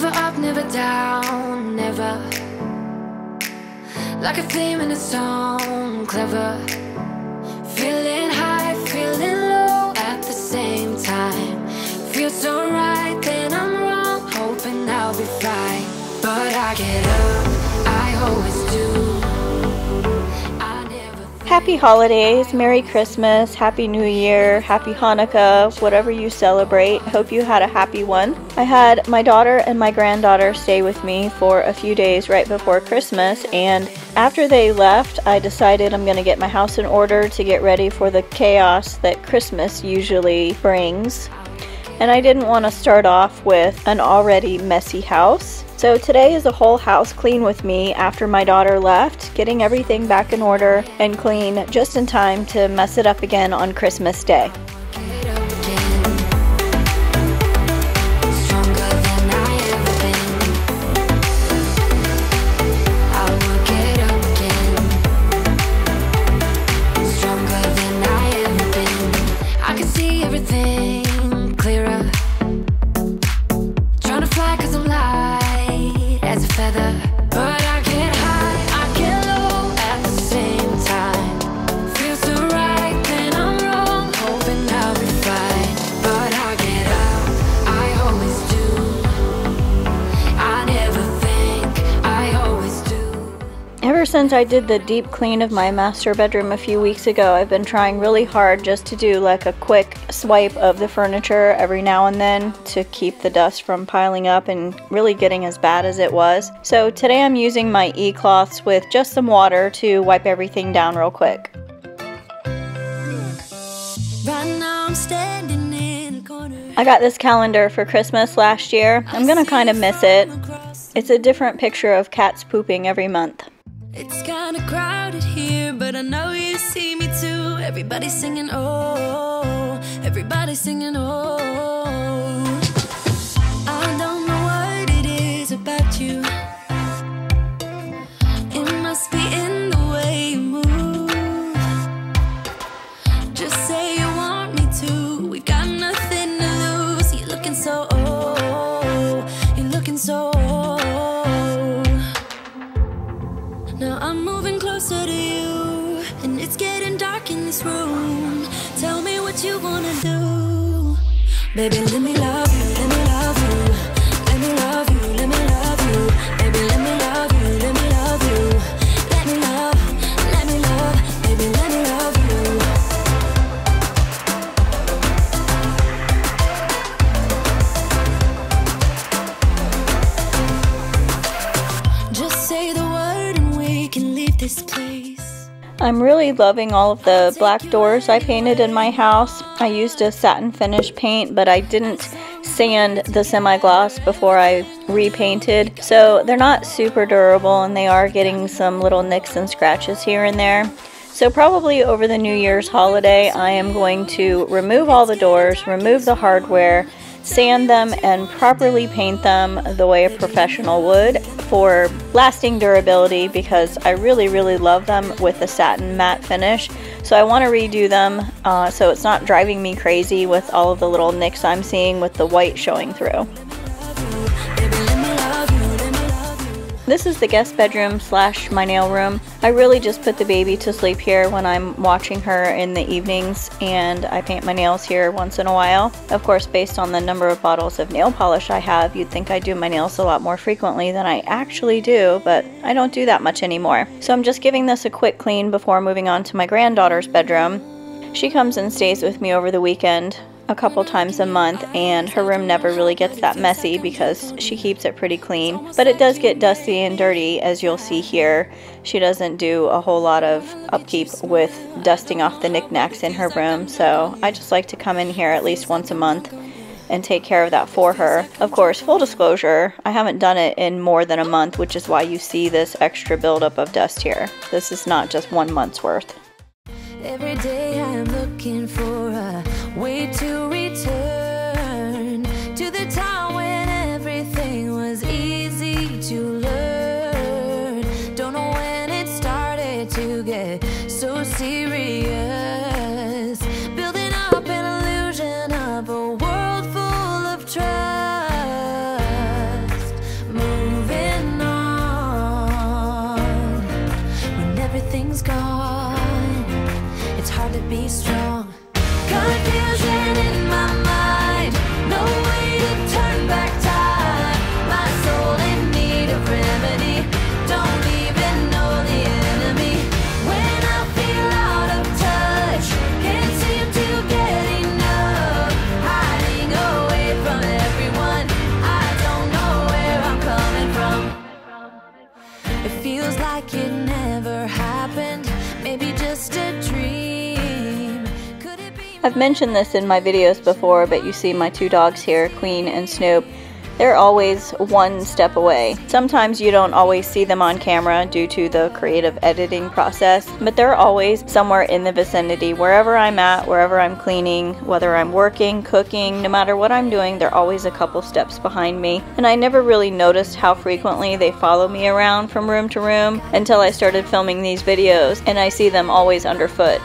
Never up, never down, never. Like a theme in a song, clever. Feeling high, feeling low at the same time. Feels so right, then I'm wrong, hoping I'll be fine. But I get up, I always do. Happy holidays, Merry Christmas, Happy New Year, Happy Hanukkah, whatever you celebrate. Hope you had a happy one. I had my daughter and my granddaughter stay with me for a few days right before Christmas, and after they left, I decided I'm going to get my house in order to get ready for the chaos that Christmas usually brings. And I didn't want to start off with an already messy house. So today is a whole house clean with me after my daughter left, getting everything back in order and clean just in time to mess it up again on Christmas Day. Ever since I did the deep clean of my master bedroom a few weeks ago, I've been trying really hard just to do like a quick swipe of the furniture every now and then to keep the dust from piling up and really getting as bad as it was. So today I'm using my e-cloths with just some water to wipe everything down real quick. I got this calendar for Christmas last year. I'm gonna kind of miss it. It's a different picture of cats pooping every month. It's kinda crowded here, but I know you see me too. Everybody's singing, oh, everybody's singing, oh. I don't know what it is about you. It must be in the way you move. Just say you want me to. We got nothing to lose. You're looking so old. You're looking so old. Now I'm moving closer to you, and it's getting dark in this room. Tell me what you wanna do. Baby, let me love you, let me love you. Let me love you, let me love you. Baby, let me love you, let me love you. Let me love, baby, let me love you. Just say the word and we can leave this place. I'm really loving all of the black doors I painted in my house. I used a satin finish paint, but I didn't sand the semi-gloss before I repainted. So they're not super durable, and they are getting some little nicks and scratches here and there. So probably over the New Year's holiday, I am going to remove all the doors, remove the hardware, sand them, and properly paint them the way a professional would for lasting durability, because I really love them with the satin matte finish. So I want to redo them so it's not driving me crazy with all of the little nicks I'm seeing with the white showing through. This is the guest bedroom / my nail room. I really just put the baby to sleep here when I'm watching her in the evenings, and I paint my nails here once in a while. Of course, based on the number of bottles of nail polish I have, you'd think I do my nails a lot more frequently than I actually do, but I don't do that much anymore. So I'm just giving this a quick clean before moving on to my granddaughter's bedroom. She comes and stays with me over the weekend a couple times a month, and her room never really gets that messy because she keeps it pretty clean, but it does get dusty and dirty, as you'll see here. She doesn't do a whole lot of upkeep with dusting off the knickknacks in her room, so I just like to come in here at least once a month and take care of that for her. Of course, full disclosure, I haven't done it in more than a month, which is why you see this extra buildup of dust here. This is not just 1 month's worth. Every day I'm looking for a way to return to the time when everything was easy to learn. Don't know when it started to get so serious, building up an illusion of a world full of trust. everything's gone. It's hard to be strong. Confusion in my mind, no way to turn back time. My soul in need of remedy, don't even know the enemy. When I feel out of touch, can't seem to get enough. Hiding away from everyone, I don't know where I'm coming from. It feels like it never happened, maybe just a dream. Could it be? I've mentioned this in my videos before, but you see my two dogs here, Queen and Snoop. They're always one step away. Sometimes you don't always see them on camera due to the creative editing process, but they're always somewhere in the vicinity. Wherever I'm at, wherever I'm cleaning, whether I'm working, cooking, no matter what I'm doing, they're always a couple steps behind me. And I never really noticed how frequently they follow me around from room to room until I started filming these videos, and I see them always underfoot.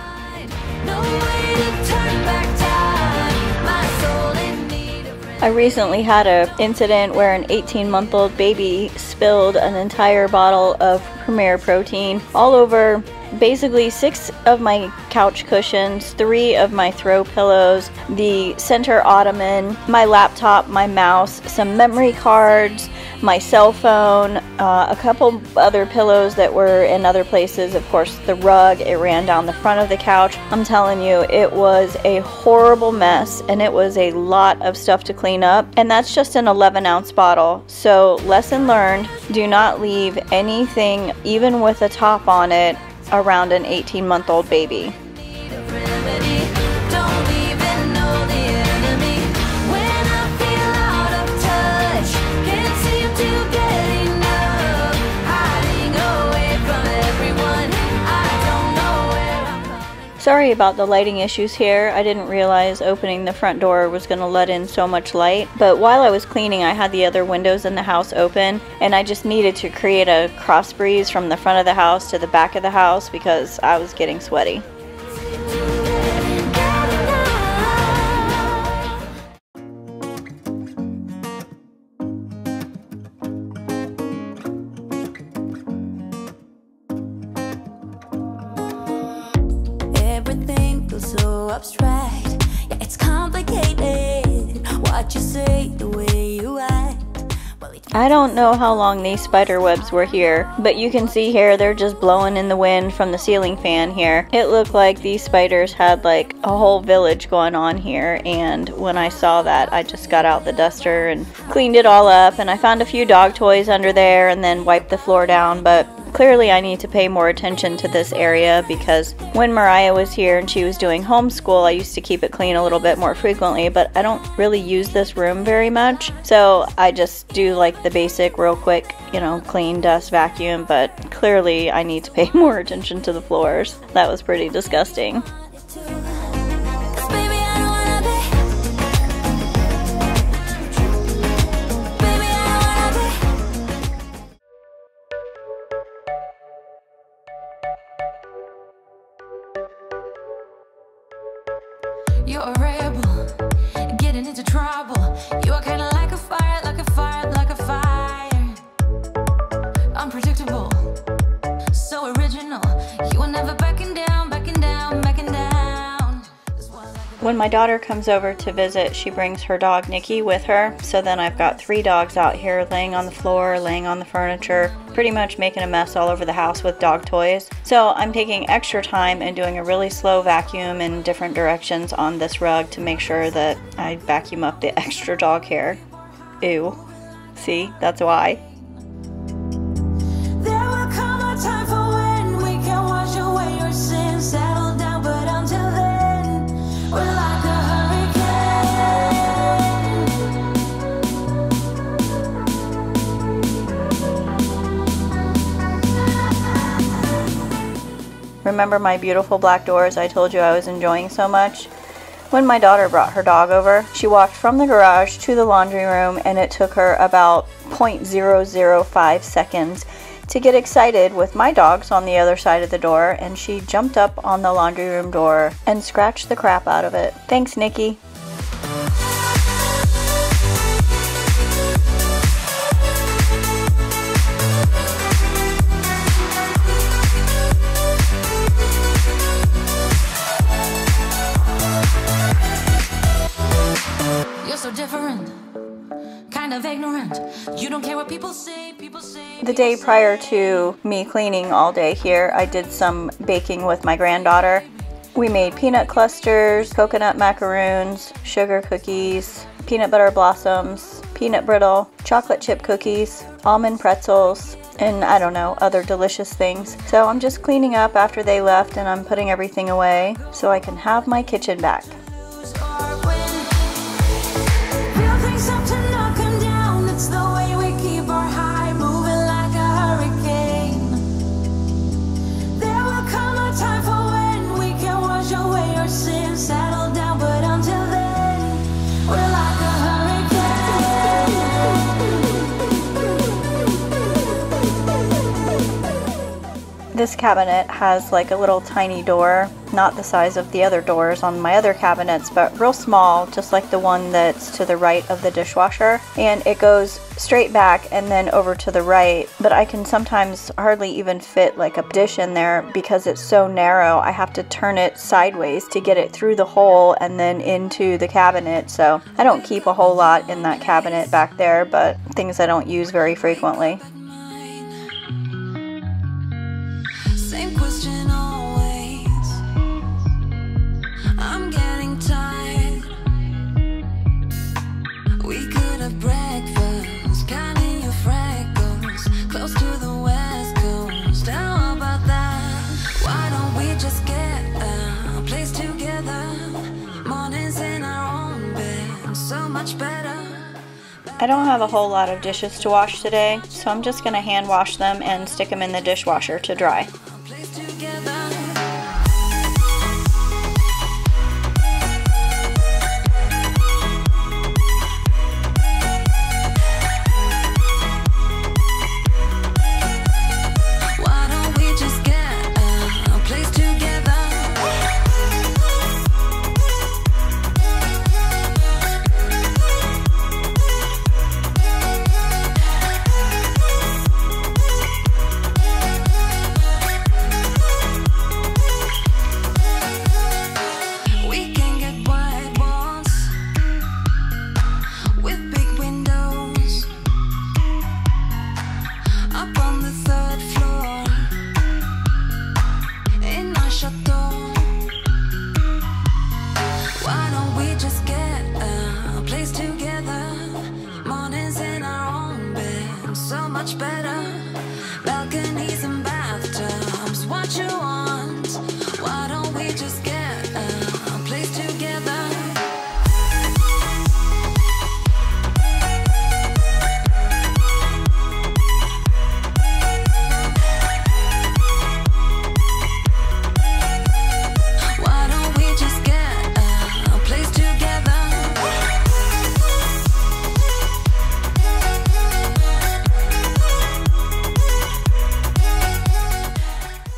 I recently had an incident where an 18-month-old baby spilled an entire bottle of Premier Protein all over basically 6 of my couch cushions, 3 of my throw pillows, the center ottoman, my laptop, my mouse, some memory cards, my cell phone, a couple other pillows that were in other places, of course the rug. It ran down the front of the couch. I'm telling you, it was a horrible mess, and it was a lot of stuff to clean up, and that's just an 11-ounce bottle. So lesson learned, do not leave anything, even with a top on it, around an 18-month-old baby. Sorry about the lighting issues here. I didn't realize opening the front door was going to let in so much light, but while I was cleaning I had the other windows in the house open, and I just needed to create a cross breeze from the front of the house to the back of the house because I was getting sweaty. Everything feels so abstract. Yeah, it's complicated. What you say, the way you act. Well, I don't know how long these spider webs were here, but you can see here they're just blowing in the wind from the ceiling fan here. It looked like these spiders had like a whole village going on here, and when I saw that I just got out the duster and cleaned it all up, and I found a few dog toys under there and then wiped the floor down. But clearly I need to pay more attention to this area, because when Mariah was here and she was doing homeschool, I used to keep it clean a little bit more frequently, but I don't really use this room very much, so I just do like the basic real quick, you know, clean, dust, vacuum. But clearly I need to pay more attention to the floors. That was pretty disgusting. You're a rebel, getting into trouble. You are kinda like a fire, like a fire, like a fire. Unpredictable, so original. You are never backing down, backing down, backing down. When my daughter comes over to visit, she brings her dog Nikki with her, so then I've got 3 dogs out here laying on the floor, laying on the furniture, pretty much making a mess all over the house with dog toys. So I'm taking extra time and doing a really slow vacuum in different directions on this rug to make sure that I vacuum up the extra dog hair. Ew. See, that's why. There will come a time for when we can wash away your sins, settle down, but until then, we're like a Remember my beautiful black doors I told you I was enjoying so much? When my daughter brought her dog over, she walked from the garage to the laundry room, and it took her about 0.005 seconds to get excited with my dogs on the other side of the door, and she jumped up on the laundry room door and scratched the crap out of it. Thanks, Nikki. You don't care what people say, The day prior to me cleaning all day here, I did some baking with my granddaughter. We made peanut clusters, coconut macaroons, sugar cookies, peanut butter blossoms, peanut brittle, chocolate chip cookies, almond pretzels, and I don't know, other delicious things. So I'm just cleaning up after they left, and I'm putting everything away so I can have my kitchen back. This cabinet has like a little tiny door, not the size of the other doors on my other cabinets, but real small, just like the one that's to the right of the dishwasher. And it goes straight back and then over to the right, but I can sometimes hardly even fit like a dish in there because it's so narrow. I have to turn it sideways to get it through the hole and then into the cabinet. So I don't keep a whole lot in that cabinet back there, but things I don't use very frequently. Question always. I'm getting tired. We could have breakfast, counting your freckles, close to the west coast. How about that? Why don't we just get a place together? Mornings in our own bed, so much better. I don't have a whole lot of dishes to wash today, so I'm just gonna hand wash them and stick them in the dishwasher to dry.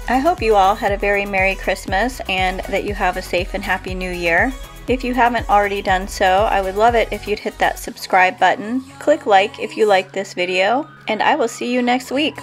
I hope you all had a very Merry Christmas and that you have a safe and happy New Year. If you haven't already done so, I would love it if you'd hit that subscribe button, click like if you liked this video, and I will see you next week.